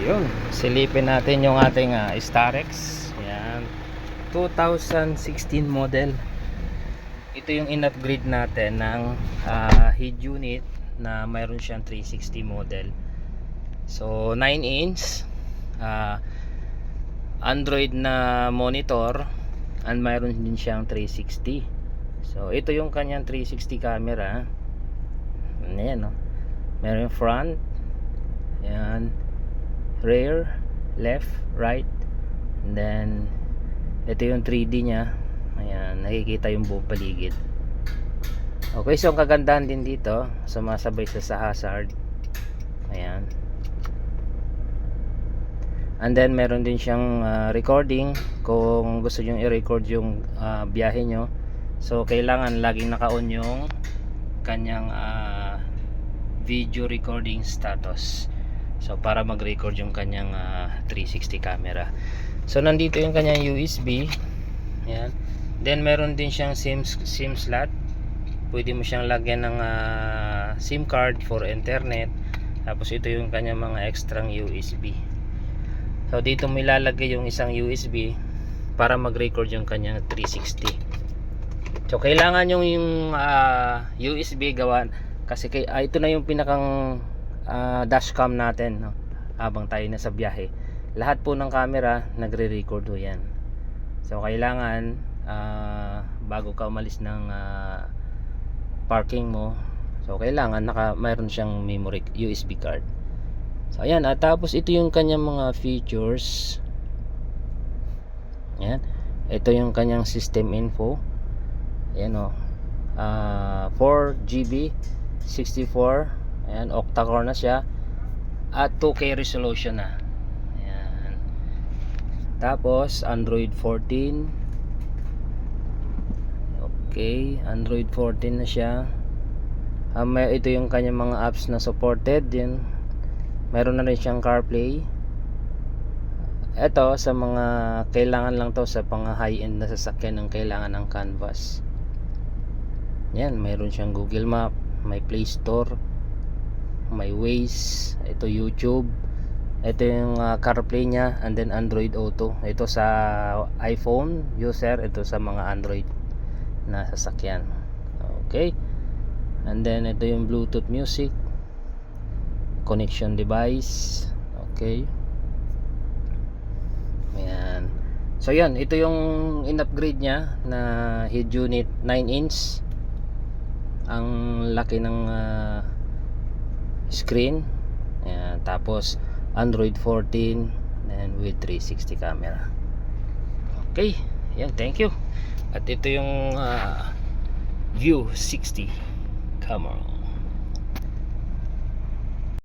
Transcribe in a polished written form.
Yun, silipin natin yung ating Starex. Yan, 2016 model. Ito yung in-upgrade natin ng head unit na mayroon siyang 360 model. So 9 inch Android na monitor, and mayroon din siyang 360. So ito yung kanyang 360 camera. Ayan, no? Meron yung front, yan, rear, left, right, and then ito yung 3D nya. Ayan, nakikita yung buong paligid. Okay, so ang kagandahan din dito, sumasabay sa hazard. Ayan. And then meron din siyang recording kung gusto nyo i-record yung biyahe nyo. So kailangan laging naka-on yung kanyang video recording status. So para mag-record yung kanyang 360 camera. So nandito yung kanyang USB. Ayan. Then meron din siyang SIM slot. Pwede mo siyang lagyan ng SIM card for internet. Tapos ito yung kanyang mga extra USB. So dito mo ilalagay yung isang USB para mag-record yung kanyang 360. So kailangan yung USB gawan kasi ito na yung pinakang dashcam natin, no? Habang tayo nasa biyahe. Lahat po ng camera nagre-record ho yan. So kailangan bago ka umalis ng parking mo, so kailangan mayroon siyang memory USB card. So ayan, at tapos ito yung kanyang mga features. Ayan, ito yung kanyang system info. Ayan, o 4GB 64. Ayan, octa-core na siya at 2K resolution na. Ayan. Tapos Android 14. Okay, Android 14 na siya. Ito yung kanyang mga apps na supported din. Meron na rin siyang CarPlay. Ito sa mga kailangan lang to sa pang high-end na sasakyan ng kailangan ng canvas. Yan, meron siyang Google Map, may Play Store, may Waze, ito YouTube. Ito yung CarPlay nya, and then Android Auto. Ito sa iPhone user, ito sa mga Android na sasakyan. Okay. And then ito yung Bluetooth music, connection device. Okay. Ayan. So yan, ito yung in-upgrade nya na head unit 9 inch. Ang laki ng screen. Ayan. Tapos Android 14 and with 360 camera. Okay. Yan, thank you. At ito yung View 60. Come on.